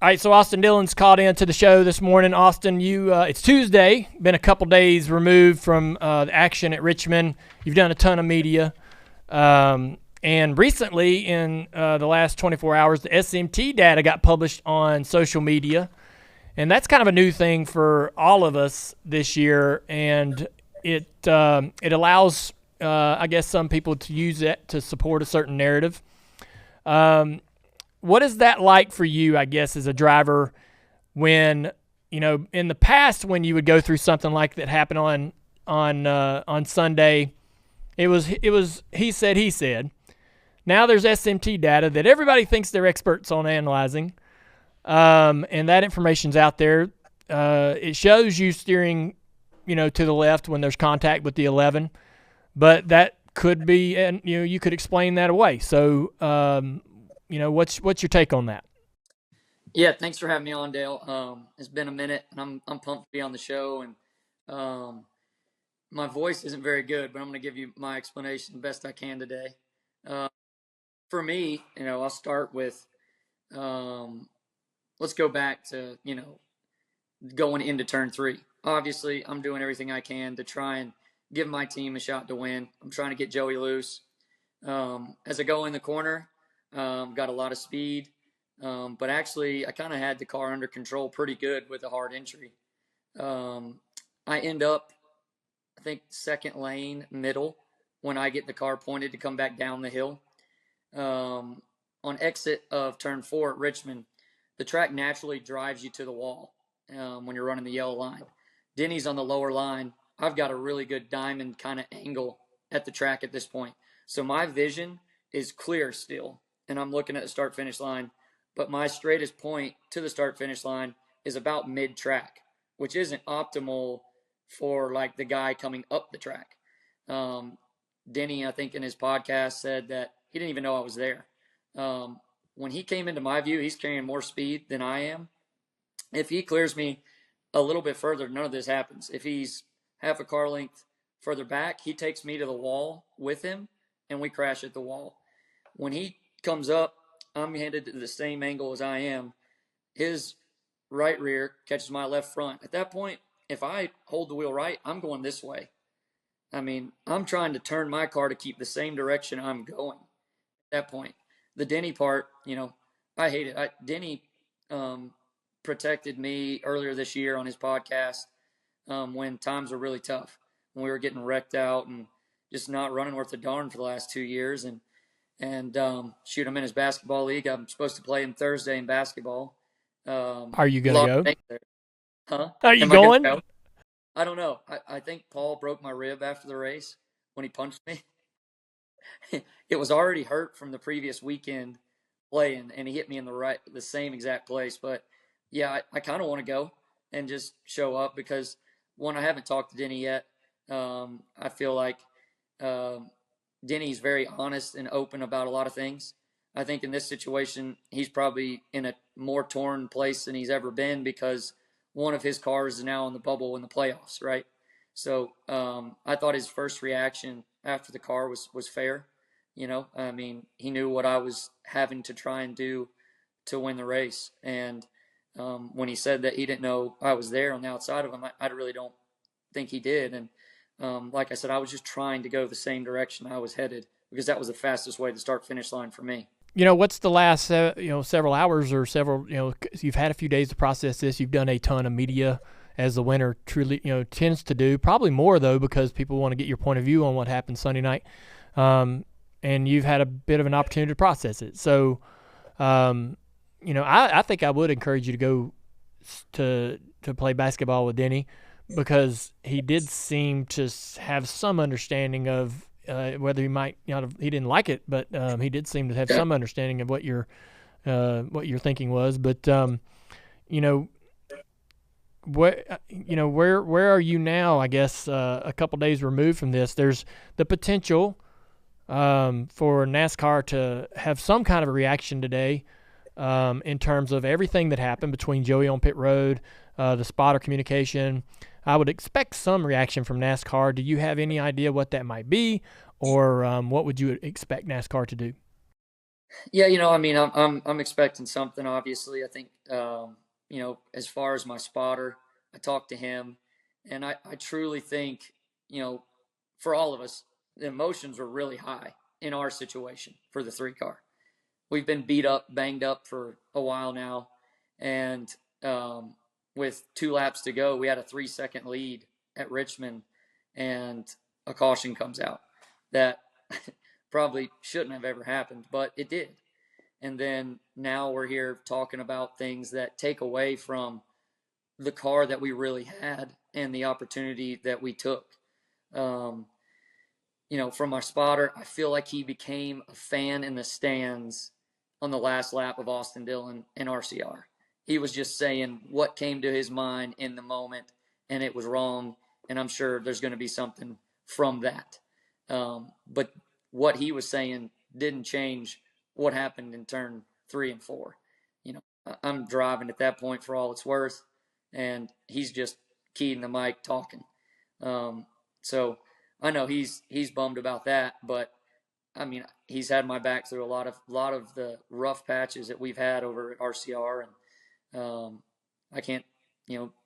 All right, so Austin Dillon's called in to the show this morning. Austin, it's Tuesday, been a couple days removed from the action at Richmond. You've done a ton of media. And recently, in the last 24 hours, the SMT data got published on social media. And that's kind of a new thing for all of us this year. And it allows, I guess, some people to use it to support a certain narrative. What is that like for you, I guess, as a driver when, in the past when you would go through something like that happened on Sunday, it was he said. Now there's SMT data that everybody thinks they're experts on analyzing, and that information's out there. It shows you steering, to the left when there's contact with the 11, but that could be, and you could explain that away. So, what's your take on that? Yeah, thanks for having me on, Dale. It's been a minute, and I'm pumped to be on the show. And my voice isn't very good, but I'm going to give you my explanation the best I can today. Uh, for me, I'll start with let's go back to going into turn 3. Obviously, I'm doing everything I can to try and give my team a shot to win. I'm trying to get Joey loose. As I go in the corner, got a lot of speed, but actually I kind of had the car under control pretty good with a hard entry. I end up, I think, second lane middle when I get the car pointed to come back down the hill. On exit of turn 4 at Richmond, the track naturally drives you to the wall when you're running the yellow line. Denny's on the lower line. I've got a really good diamond kind of angle at the track at this point. So my vision is clear still, and I'm looking at the start-finish line, but my straightest point to the start-finish line is about mid-track, which isn't optimal for like the guy coming up the track. Denny, I think in his podcast, said that he didn't even know I was there. When he came into my view, he's carrying more speed than I am. If he clears me a little bit further, none of this happens. If he's half a car length further back, he takes me to the wall with him, and we crash at the wall. When he comes up, I'm headed to the same angle as I am. His right rear catches my left front. At that point, if I hold the wheel right, I'm going this way. I mean, I'm trying to turn my car to keep the same direction I'm going at that point. The Denny part, I hate it. Denny protected me earlier this year on his podcast when times were really tough, when we were getting wrecked out and just not running worth a darn for the last 2 years. And shoot, I'm in his basketball league. I'm supposed to play him Thursday in basketball. Are you going to go? Huh? Are you Am I gonna going? go? I don't know. I think Paul broke my rib after the race when he punched me. It was already hurt from the previous weekend playing, and he hit me in the same exact place. But yeah, I kind of want to go and just show up because one, I haven't talked to Denny yet. I feel like Denny's very honest and open about a lot of things. I think in this situation, he's probably in a more torn place than he's ever been because one of his cars is now in the bubble in the playoffs, right? So I thought his first reaction after the car was fair. I mean, he knew what I was having to try and do to win the race. And when he said that he didn't know I was there on the outside of him, I really don't think he did. And like I said, I was just trying to go the same direction I was headed because that was the fastest way to start-finish line for me. What's the last, several hours or several, you've had a few days to process this. You've done a ton of media as the winner truly, tends to do. Probably more, though, because people want to get your point of view on what happened Sunday night. And you've had a bit of an opportunity to process it. So, I think I would encourage you to go to play basketball with Denny because he did seem to have some understanding of whether he might not have, he didn't like it, but he did seem to have some understanding of what your thinking was. But where are you now? I guess a couple days removed from this, there's the potential for NASCAR to have some kind of a reaction today in terms of everything that happened between Joey on pit road, the spotter communication. I would expect some reaction from NASCAR. Do you have any idea what that might be, or what would you expect NASCAR to do? Yeah, I mean, I'm expecting something. Obviously, I think as far as my spotter, I talked to him, and I truly think you know, for all of us, the emotions were really high in our situation for the 3 car. We've been beat up, banged up for a while now, and um, with 2 laps to go, we had a 3-second lead at Richmond, and a caution comes out that probably shouldn't have ever happened, but it did. And then now we're here talking about things that take away from the car that we really had and the opportunity that we took. Um, from our spotter, I feel like he became a fan in the stands on the last lap of Austin Dillon and RCR. He was just saying what came to his mind in the moment, and it was wrong. And I'm sure there's going to be something from that. But what he was saying didn't change what happened in turn 3 and 4. I'm driving at that point for all it's worth, and he's just keying the mic talking. So I know he's bummed about that, but I mean he's had my back through a lot of the rough patches that we've had over at RCR, and I can't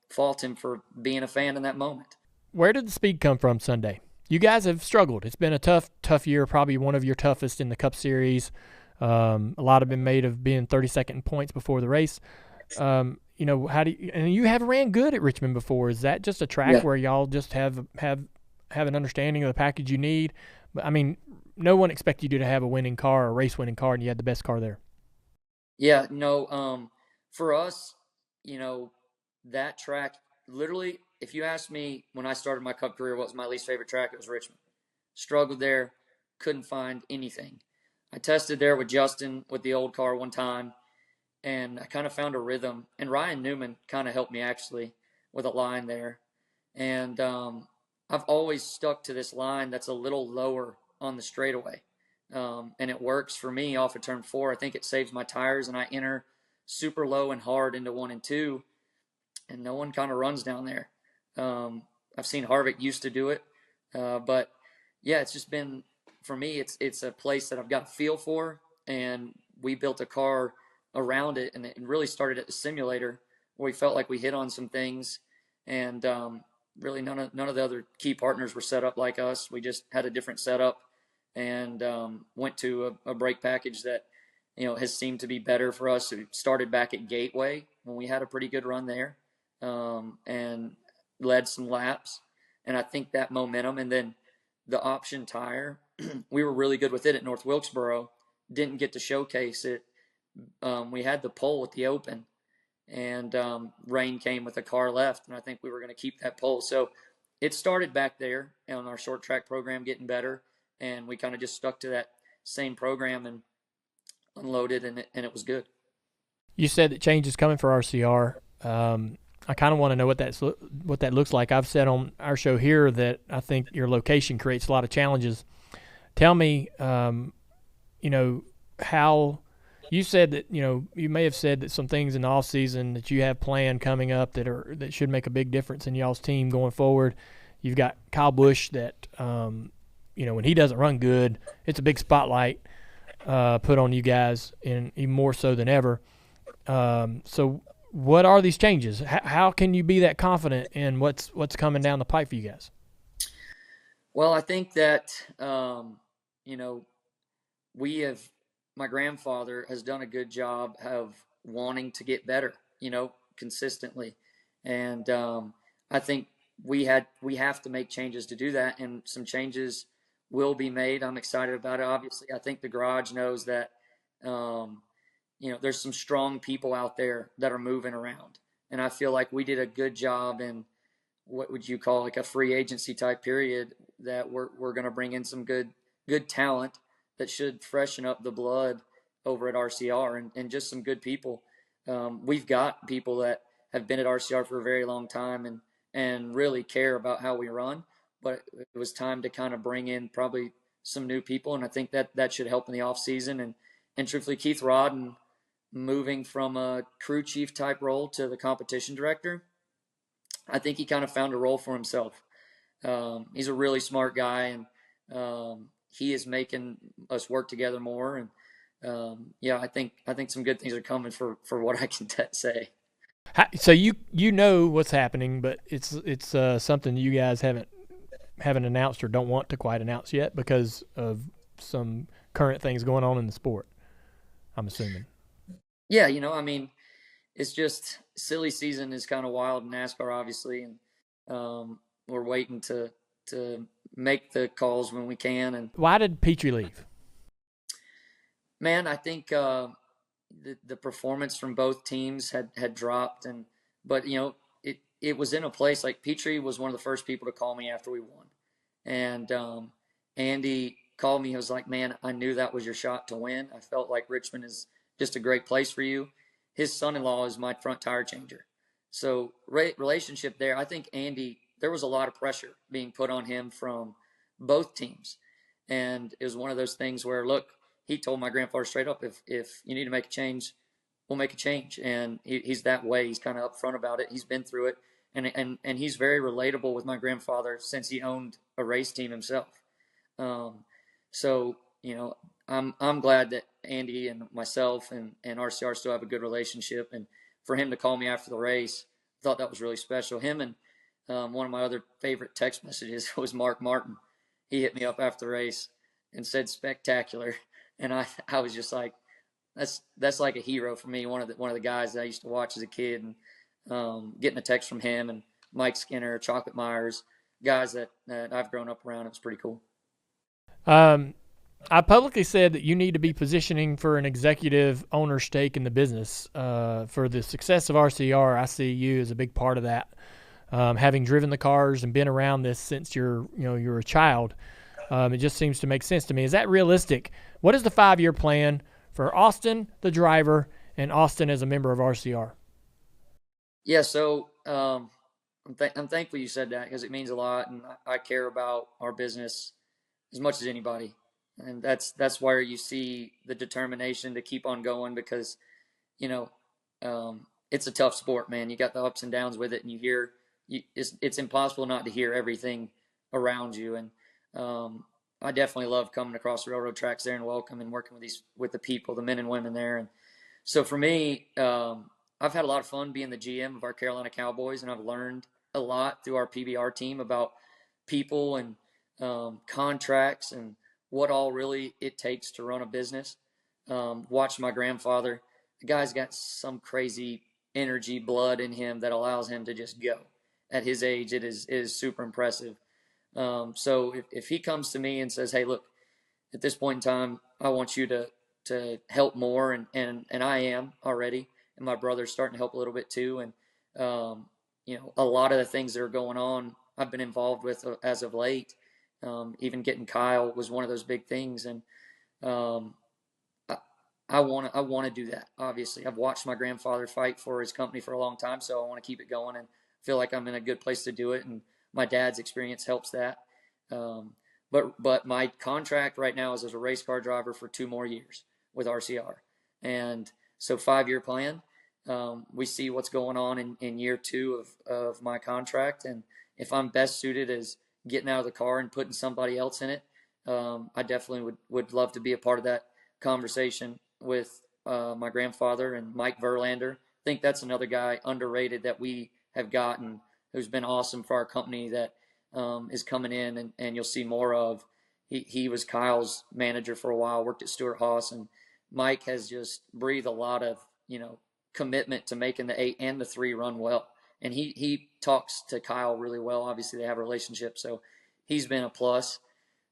fault him for being a fan in that moment. Where did the speed come from Sunday? You guys have struggled. It's been a tough year, probably one of your toughest in the Cup Series. A lot have been made of being 32nd points before the race. How do you, and you have ran good at Richmond before. Is that just a track Yeah, where y'all just have an understanding of the package you need? But I mean, no one expected you to have a winning car, a race winning car, and you had the best car there. yeah, no. For us, you know, that track literally. If you asked me when I started my Cup career, what was my least favorite track? It was Richmond. Struggled there, couldn't find anything. I tested there with Justin with the old car one time, and I kind of found a rhythm. And Ryan Newman kind of helped me actually with a line there. And I've always stuck to this line that's a little lower on the straightaway. And it works for me off of turn 4. I think it saves my tires, and I enter super low and hard into 1 and 2, and no one kind of runs down there. I've seen Harvick used to do it, but yeah, it's just been for me. It's a place that I've got a feel for, and we built a car around it, and it really started at the simulator where we felt like we hit on some things, and really none of the other key partners were set up like us. We just had a different setup, and went to a brake package that has seemed to be better for us. We started back at Gateway when we had a pretty good run there, and led some laps. And I think that momentum, and then the option tire, we were really good with it at North Wilkesboro. Didn't get to showcase it. We had the pole at the Open, and rain came with a car left, and I think we were going to keep that pole. So it started back there on our short track program getting better, and we kind of just stuck to that same program and unloaded, and it was good. You said that change is coming for RCR. I kind of want to know what that looks like. I've said on our show here that I think your location creates a lot of challenges. Tell me, how you said that you may have said that some things in the off season that you have planned coming up that should make a big difference in y'all's team going forward. You've got Kyle Busch that when he doesn't run good, it's a big spotlight put on you guys, and even more so than ever. So what are these changes? How can you be that confident in what's coming down the pipe for you guys? Well, I think that you know we have my grandfather has done a good job of wanting to get better, consistently, and I think we have to make changes to do that, and some changes will be made. I'm excited about it. Obviously, I think the garage knows that um, there's some strong people out there that are moving around, and I feel like we did a good job in what would you call like a free agency type period, that we're going to bring in some good talent that should freshen up the blood over at RCR, and just some good people. We've got people that have been at RCR for a very long time, and really care about how we run, but it was time to kind of bring in probably some new people, and I think that should help in the off season. And truthfully, Keith Rodden moving from a crew chief type role to the competition director, I think he kind of found a role for himself. He's a really smart guy, and he is making us work together more. And yeah, I think some good things are coming for what I can say. So you know what's happening, but it's something you guys haven't announced or don't want to quite announce yet because of some current things going on in the sport. I'm assuming. Yeah, I mean, it's just silly season is kind of wild in NASCAR, obviously, and we're waiting to make the calls when we can. And Why did Petree leave? man, I think the performance from both teams had dropped, and but it was in a place like Petree was one of the first people to call me after we won, and Andy called me. He was like, "Man, I knew that was your shot to win. I felt like Richmond is just a great place for you." His son-in-law is my front tire changer, so relationship there. I think Andy, there was a lot of pressure being put on him from both teams, and it was one of those things where, look, he told my grandfather straight up, if you need to make a change, we'll make a change. And he's that way. He's kind of upfront about it. He's been through it, and he's very relatable with my grandfather since he owned a race team himself. So I'm glad that Andy and myself and RCR still have a good relationship. And for him to call me after the race, I thought that was really special. Him and one of my other favorite text messages was Mark Martin. He hit me up after the race and said spectacular, and I was just like, that's like a hero for me. One of the guys that I used to watch as a kid, and getting a text from him and Mike Skinner, Chocolate Myers, guys that I've grown up around. It was pretty cool. Um, I publicly said that you need to be positioning for an executive owner stake in the business. For the success of RCR, I see you as a big part of that. Having driven the cars and been around this since you're a child, it just seems to make sense to me. Is that realistic? What is the 5-year plan for Austin, the driver, and Austin as a member of RCR? Yeah, so I'm thankful you said that because it means a lot, and I care about our business as much as anybody, and that's where you see the determination to keep on going because you know it's a tough sport, man. You got the ups and downs with it, and it's impossible not to hear everything around you, and I definitely love coming across the railroad tracks there and welcome and working with the people, the men and women there, and so for me, I've had a lot of fun being the GM of our Carolina Cowboys, and I've learned a lot through our PBR team about people and contracts and what all really it takes to run a business. Watched my grandfather. The guy's got some crazy energy, blood in him that allows him to just go. At his age, it is super impressive. So if he comes to me and says, "Hey, look, at this point in time, I want you to help more," and I am already, and my brother's starting to help a little bit too, and a lot of the things that are going on, I've been involved with as of late. Even getting Kyle was one of those big things, and um, I want to do that. Obviously, I've watched my grandfather fight for his company for a long time, so I want to keep it going and feel like I'm in a good place to do it. And my dad's experience helps that. Um, but my contract right now is as a race car driver for 2 more years with RCR, and so 5-year plan. We see what's going on in year two of my contract, and if I'm best suited as getting out of the car and putting somebody else in it, I definitely would love to be a part of that conversation with my grandfather and Mike Verlander. I think that's another guy underrated that we have gotten who's been awesome for our company that is coming in and you'll see more of. He was Kyle's manager for a while, worked at Stewart Haas, and Mike has just breathed a lot of commitment to making the 8 and the 3 run well. And he talks to Kyle really well. Obviously, they have a relationship, so he's been a plus.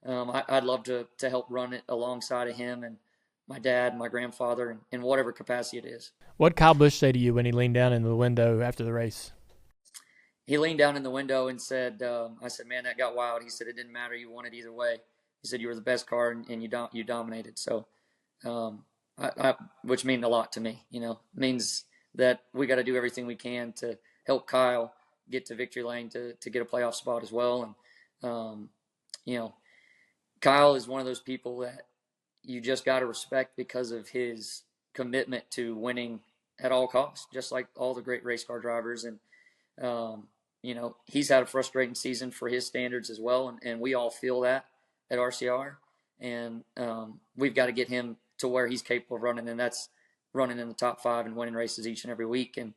I'd love to help run it alongside of him and my dad, and my grandfather, in whatever capacity it is. What did Kyle Busch say to you when he leaned down in the window after the race? He leaned down in the window and said, "I said, man, that got wild." He said, "It didn't matter. You won it either way." He said, "You were the best car and you dominated." So, um, which means a lot to me. Means that we got to do everything we can to help Kyle get to victory lane to get a playoff spot as well. And you know, Kyle is one of those people that you just got to respect because of his commitment to winning at all costs, just like all the great race car drivers. And he's had a frustrating season for his standards as well, and we all feel that at RCR. And we've got to get him to where he's capable of running, and that's running in the top 5 and winning races each and every week. And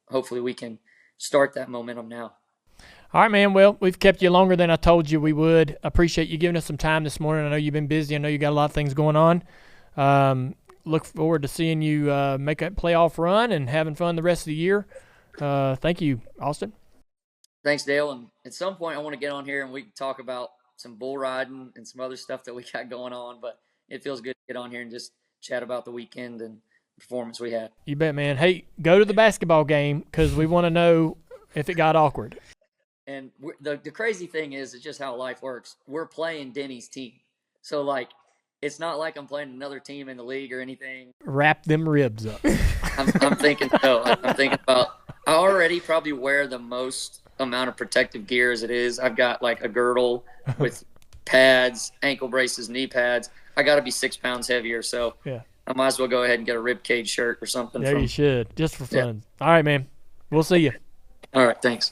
hopefully we can start that momentum now. All right, man. Well, we've kept you longer than I told you we would. Appreciate you giving us some time this morning. I know you've been busy. I know you got a lot of things going on. Look forward to seeing you make a playoff run and having fun the rest of the year. Thank you, Austin. Thanks, Dale. And at some point I want to get on here and we can talk about some bull riding and some other stuff that we got going on. But it feels good to get on here and just chat about the weekend and performance we had. You bet, man. Hey, go to the basketball game because we want to know if it got awkward. And the crazy thing is, it's just how life works. We're playing Denny's team. So, like, it's not like I'm playing another team in the league or anything. Wrap them ribs up. I'm thinking so. I'm thinking about – I already probably wear the most amount of protective gear as it is. I've got, like, a girdle with pads, ankle braces, knee pads. I got to be 6 pounds heavier. So, yeah. I might as well go ahead and get a rib cage shirt or something. Yeah, you should, just for fun. Yeah. All right, man. We'll see you. All right, thanks.